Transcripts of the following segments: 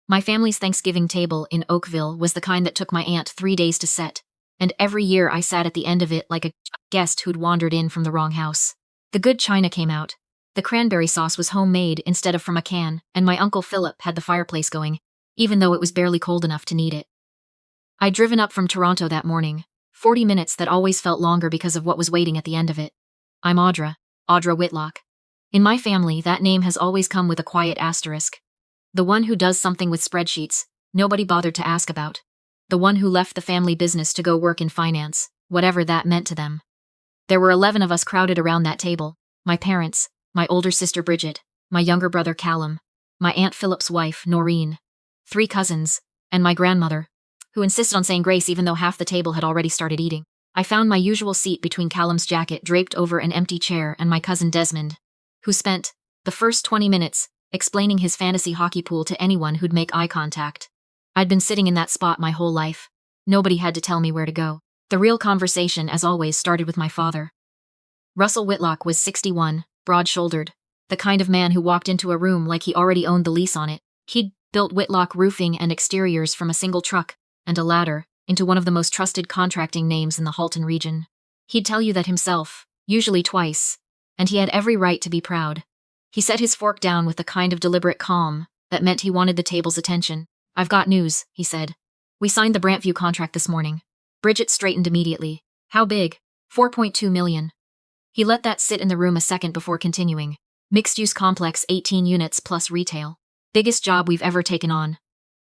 My family's Thanksgiving table in Oakville was the kind that took my aunt 3 days to set, and every year I sat at the end of it like a guest who'd wandered in from the wrong house. The good china came out. The cranberry sauce was homemade instead of from a can, and my Uncle Philip had the fireplace going, even though it was barely cold enough to need it. I'd driven up from Toronto that morning, 40 minutes that always felt longer because of what was waiting at the end of it. I'm Audra Whitlock. In my family, that name has always come with a quiet asterisk. The one who does something with spreadsheets nobody bothered to ask about. The one who left the family business to go work in finance, whatever that meant to them. There were 11 of us crowded around that table. My parents, my older sister Bridget, my younger brother Callum, my Aunt Philip's wife Noreen, 3 cousins, and my grandmother, who insisted on saying grace even though half the table had already started eating. I found my usual seat between Callum's jacket draped over an empty chair and my cousin Desmond, who spent the first 20 minutes explaining his fantasy hockey pool to anyone who'd make eye contact. I'd been sitting in that spot my whole life. Nobody had to tell me where to go. The real conversation, as always, started with my father. Russell Whitlock was 61, broad-shouldered, the kind of man who walked into a room like he already owned the lease on it. He'd built Whitlock Roofing and Exteriors from a single truck and a ladder into one of the most trusted contracting names in the Halton region. He'd tell you that himself, usually twice, and he had every right to be proud. He set his fork down with the kind of deliberate calm that meant he wanted the table's attention. "I've got news," he said. "We signed the Brantview contract this morning." Bridget straightened immediately. "How big?" "4.2 million. He let that sit in the room a second before continuing. "Mixed-use complex, 18 units plus retail. Biggest job we've ever taken on."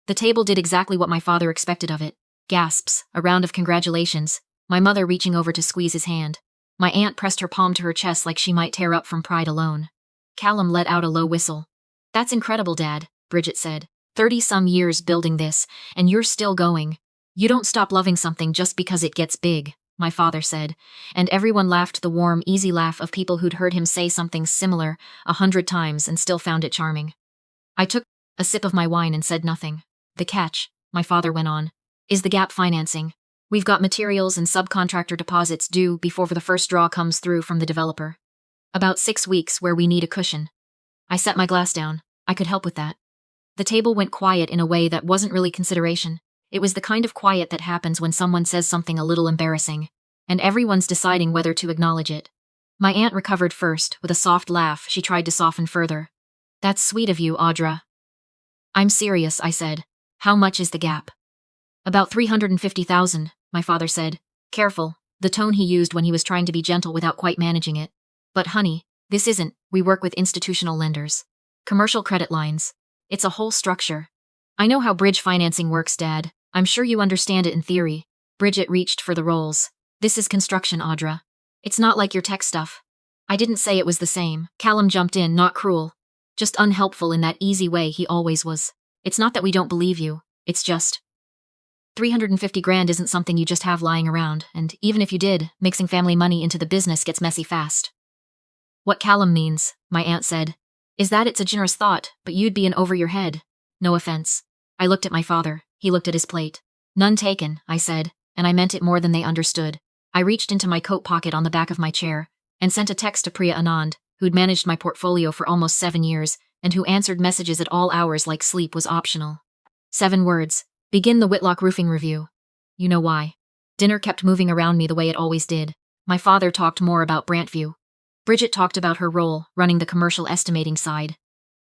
The table did exactly what my father expected of it. Gasps, a round of congratulations, my mother reaching over to squeeze his hand. My aunt pressed her palm to her chest like she might tear up from pride alone. Callum let out a low whistle. "That's incredible, Dad," Bridget said. 30-some years building this, and you're still going. "You don't stop loving something just because it gets big," my father said, and everyone laughed the warm, easy laugh of people who'd heard him say something similar 100 times and still found it charming. I took a sip of my wine and said nothing. "The catch," my father went on, "is the gap financing. We've got materials and subcontractor deposits due before the first draw comes through from the developer. About 6 weeks where we need a cushion." I set my glass down. I could help with that. The table went quiet in a way that wasn't really consideration. It was the kind of quiet that happens when someone says something a little embarrassing, and everyone's deciding whether to acknowledge it. My aunt recovered first. With a soft laugh, she tried to soften further. "That's sweet of you, Audra." "I'm serious," I said. "How much is the gap?" "About 350,000, my father said. Careful, the tone he used when he was trying to be gentle without quite managing it. "But honey, this isn't, we work with institutional lenders. Commercial credit lines. It's a whole structure. I know how bridge financing works, Dad. I'm sure you understand it in theory." Bridget reached for the rolls. "This is construction, Audra. It's not like your tech stuff." I didn't say it was the same. Callum jumped in, not cruel, just unhelpful in that easy way he always was. "It's not that we don't believe you. It's just 350 grand isn't something you just have lying around, and even if you did, mixing family money into the business gets messy fast." "What Callum means," my aunt said, "is that it's a generous thought, but you'd be in over your head. No offense." I looked at my father. He looked at his plate. "None taken," I said, and I meant it more than they understood. I reached into my coat pocket on the back of my chair and sent a text to Priya Anand, who'd managed my portfolio for almost 7 years and who answered messages at all hours like sleep was optional. 7 words. "Begin the Whitlock Roofing review." You know why. Dinner kept moving around me the way it always did. My father talked more about Brantview. Bridget talked about her role, running the commercial estimating side.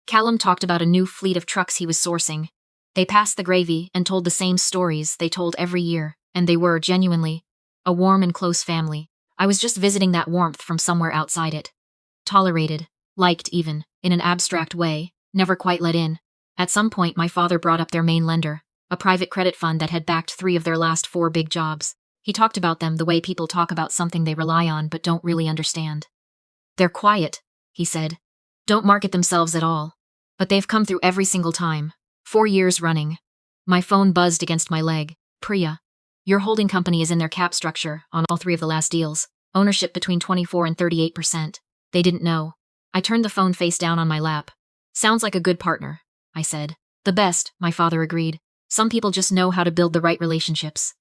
Callum talked about a new fleet of trucks he was sourcing. They passed the gravy and told the same stories they told every year, and they were, genuinely, a warm and close family. I was just visiting that warmth from somewhere outside it. Tolerated, liked even, in an abstract way, never quite let in. At some point my father brought up their main lender, a private credit fund that had backed 3 of their last 4 big jobs. He talked about them the way people talk about something they rely on but don't really understand. "They're quiet," he said. "Don't market themselves at all. But they've come through every single time. 4 years running." My phone buzzed against my leg. "Priya, your holding company is in their cap structure on all 3 of the last deals. Ownership between 24 and 38%. They didn't know." I turned the phone face down on my lap. "Sounds like a good partner," I said. "The best," my father agreed. "Some people just know how to build the right relationships."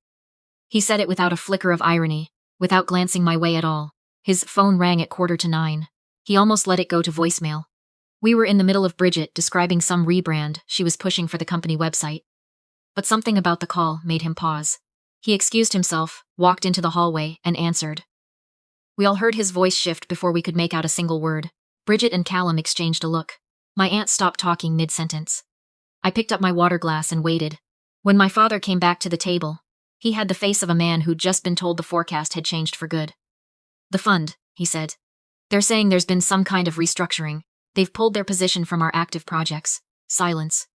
He said it without a flicker of irony, without glancing my way at all. His phone rang at 8:45. He almost let it go to voicemail. We were in the middle of Bridget describing some rebrand she was pushing for the company website. But something about the call made him pause. He excused himself, walked into the hallway, and answered. We all heard his voice shift before we could make out a single word. Bridget and Callum exchanged a look. My aunt stopped talking mid-sentence. I picked up my water glass and waited. When my father came back to the table, he had the face of a man who'd just been told the forecast had changed for good. The fund, he said. They're saying there's been some kind of restructuring. They've pulled their position from our active projects. Silence.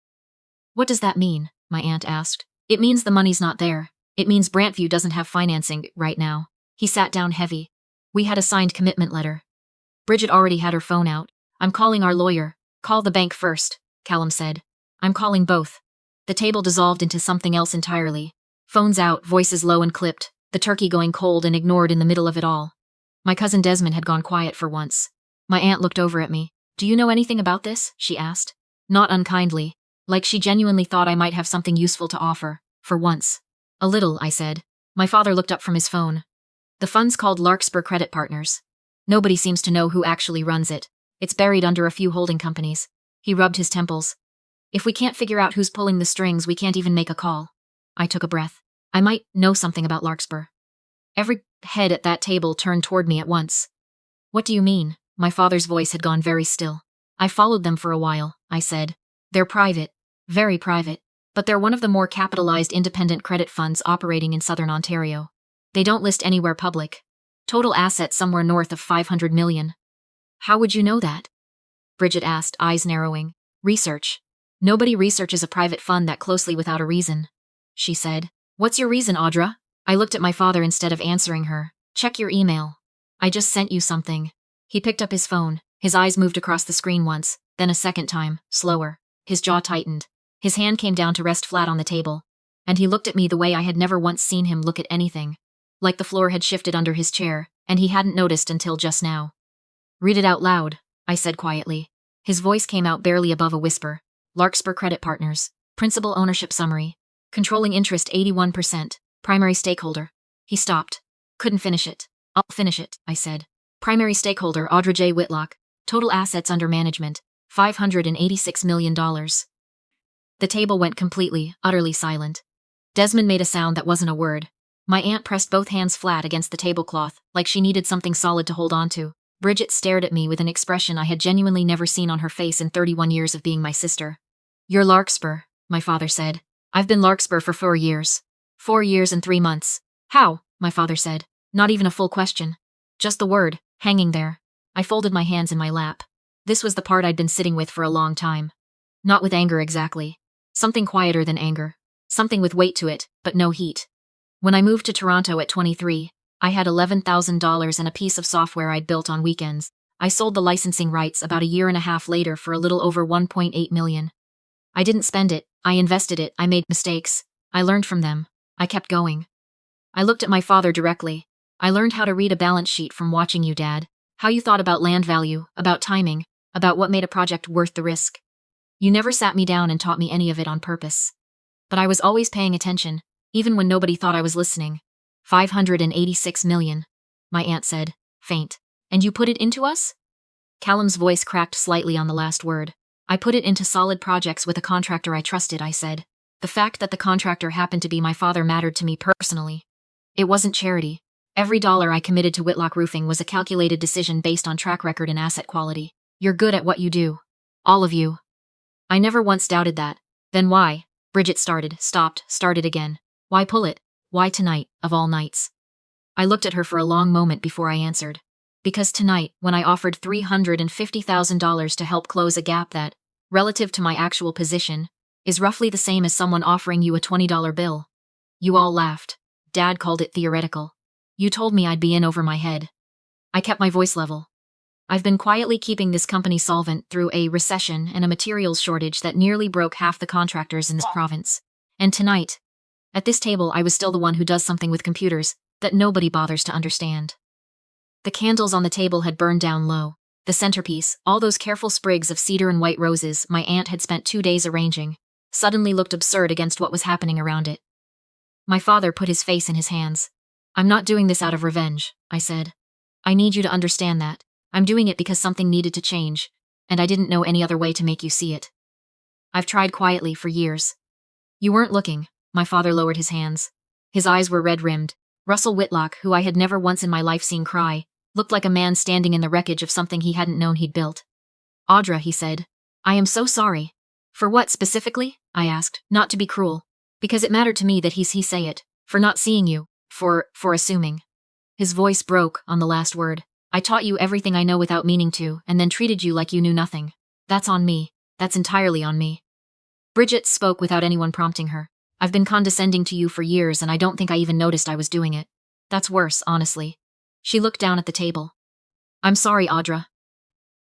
What does that mean? My aunt asked. It means the money's not there. It means Brantview doesn't have financing right now. He sat down heavy. We had a signed commitment letter. Bridget already had her phone out. I'm calling our lawyer. Call the bank first, Callum said. I'm calling both. The table dissolved into something else entirely. Phones out, voices low and clipped, the turkey going cold and ignored in the middle of it all. My cousin Desmond had gone quiet for once. My aunt looked over at me. Do you know anything about this? She asked. Not unkindly, like she genuinely thought I might have something useful to offer, for once. A little, I said. My father looked up from his phone. The fund's called Larkspur Credit Partners. Nobody seems to know who actually runs it. It's buried under a few holding companies. He rubbed his temples. If we can't figure out who's pulling the strings, we can't even make a call. I took a breath. I might know something about Larkspur. Every head at that table turned toward me at once. What do you mean? My father's voice had gone very still. I followed them for a while, I said. They're private. Very private. But they're one of the more capitalized independent credit funds operating in southern Ontario. They don't list anywhere public. Total assets somewhere north of 500 million. How would you know that? Bridget asked, eyes narrowing. Research. Nobody researches a private fund that closely without a reason. She said. What's your reason, Audra? I looked at my father instead of answering her. Check your email. I just sent you something. He picked up his phone. His eyes moved across the screen once, then a second time, slower. His jaw tightened. His hand came down to rest flat on the table. And he looked at me the way I had never once seen him look at anything. Like the floor had shifted under his chair, and he hadn't noticed until just now. Read it out loud, I said quietly. His voice came out barely above a whisper. Larkspur Credit Partners. Principal ownership summary. Controlling interest 81%. Primary stakeholder. He stopped. Couldn't finish it. I'll finish it, I said. Primary stakeholder Audra J. Whitlock. Total assets under management. $586 million. The table went completely, utterly silent. Desmond made a sound that wasn't a word. My aunt pressed both hands flat against the tablecloth, like she needed something solid to hold on to. Bridget stared at me with an expression I had genuinely never seen on her face in 31 years of being my sister. You're Larkspur, my father said. I've been Larkspur for 4 years. 4 years and 3 months. How? My father said. Not even a full question. Just the word, hanging there. I folded my hands in my lap. This was the part I'd been sitting with for a long time. Not with anger exactly. Something quieter than anger. Something with weight to it, but no heat. When I moved to Toronto at 23, I had $11,000 and a piece of software I'd built on weekends. I sold the licensing rights about a year and a half later for a little over $1.8 million. I didn't spend it, I invested it, I made mistakes. I learned from them. I kept going. I looked at my father directly. I learned how to read a balance sheet from watching you, Dad. How you thought about land value, about timing, about what made a project worth the risk. You never sat me down and taught me any of it on purpose. But I was always paying attention, even when nobody thought I was listening. 586 million, my aunt said, faint. And you put it into us? Callum's voice cracked slightly on the last word. I put it into solid projects with a contractor I trusted, I said. The fact that the contractor happened to be my father mattered to me personally. It wasn't charity. Every dollar I committed to Whitlock Roofing was a calculated decision based on track record and asset quality. You're good at what you do. All of you. I never once doubted that. Then why? Bridget started, stopped, started again. Why pull it? Why tonight, of all nights? I looked at her for a long moment before I answered. Because tonight, when I offered $350,000 to help close a gap that, relative to my actual position, is roughly the same as someone offering you a $20 bill. You all laughed. Dad called it theoretical. You told me I'd be in over my head. I kept my voice level. I've been quietly keeping this company solvent through a recession and a materials shortage that nearly broke half the contractors in this province. And tonight, at this table, I was still the one who does something with computers that nobody bothers to understand. The candles on the table had burned down low. The centerpiece, all those careful sprigs of cedar and white roses my aunt had spent 2 days arranging, suddenly looked absurd against what was happening around it. My father put his face in his hands. I'm not doing this out of revenge, I said. I need you to understand that. I'm doing it because something needed to change. and I didn't know any other way to make you see it. I've tried quietly for years. You weren't looking. My father lowered his hands. His eyes were red-rimmed. Russell Whitlock, who I had never once in my life seen cry, looked like a man standing in the wreckage of something he hadn't known he'd built. Audra, he said. I am so sorry. For what specifically? I asked, not to be cruel. Because it mattered to me that he say it. For not seeing you. For assuming. His voice broke on the last word. I taught you everything I know without meaning to, and then treated you like you knew nothing. That's on me. That's entirely on me. Bridget spoke without anyone prompting her. I've been condescending to you for years, and I don't think I even noticed I was doing it. That's worse, honestly. She looked down at the table. I'm sorry, Audra.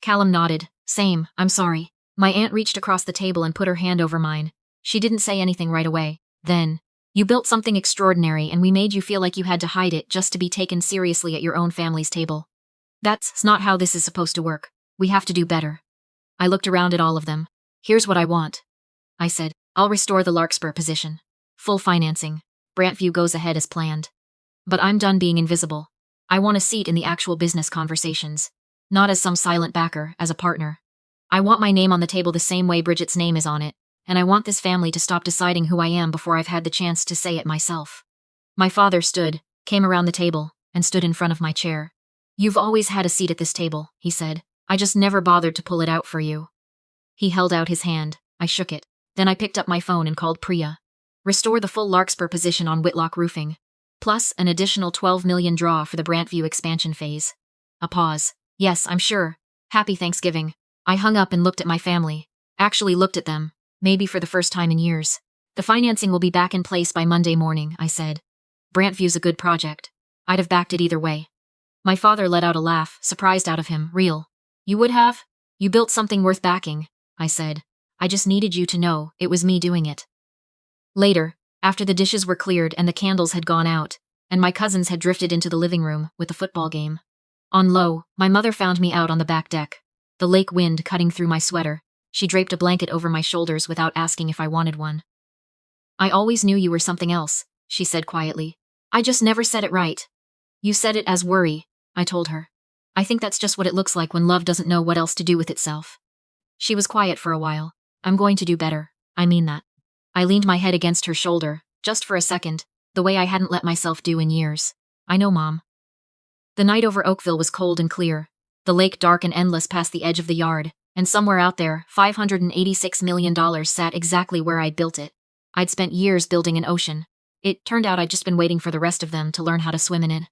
Callum nodded. Same, I'm sorry. My aunt reached across the table and put her hand over mine. She didn't say anything right away. Then, you built something extraordinary and we made you feel like you had to hide it just to be taken seriously at your own family's table. That's not how this is supposed to work. We have to do better. I looked around at all of them. Here's what I want. I said, I'll restore the Larkspur position. Full financing. Brantview goes ahead as planned. But I'm done being invisible. I want a seat in the actual business conversations. Not as some silent backer, as a partner. I want my name on the table the same way Bridget's name is on it, and I want this family to stop deciding who I am before I've had the chance to say it myself. My father came around the table, and stood in front of my chair. You've always had a seat at this table, he said. I just never bothered to pull it out for you. He held out his hand. I shook it. Then I picked up my phone and called Priya. Restore the full Larkspur position on Whitlock Roofing. Plus an additional $12 million draw for the Brantview expansion phase. A pause. Yes, I'm sure. Happy Thanksgiving. I hung up and looked at my family. Actually looked at them. Maybe for the first time in years. The financing will be back in place by Monday morning, I said. Brantview's a good project. I'd have backed it either way. My father let out a laugh, surprised out of him. Real. You would have? You built something worth backing, I said. I just needed you to know it was me doing it. Later, after the dishes were cleared and the candles had gone out, and my cousins had drifted into the living room with the football game. On low, my mother found me out on the back deck. The lake wind cutting through my sweater. She draped a blanket over my shoulders without asking if I wanted one. I always knew you were something else, she said quietly. I just never said it right. You said it as worry, I told her. I think that's just what it looks like when love doesn't know what else to do with itself. She was quiet for a while. I'm going to do better. I mean that. I leaned my head against her shoulder, just for a second, the way I hadn't let myself do in years. I know, Mom. The night over Oakville was cold and clear. The lake dark and endless past the edge of the yard, and somewhere out there, $586 million sat exactly where I'd built it. I'd spent years building an ocean. It turned out I'd just been waiting for the rest of them to learn how to swim in it.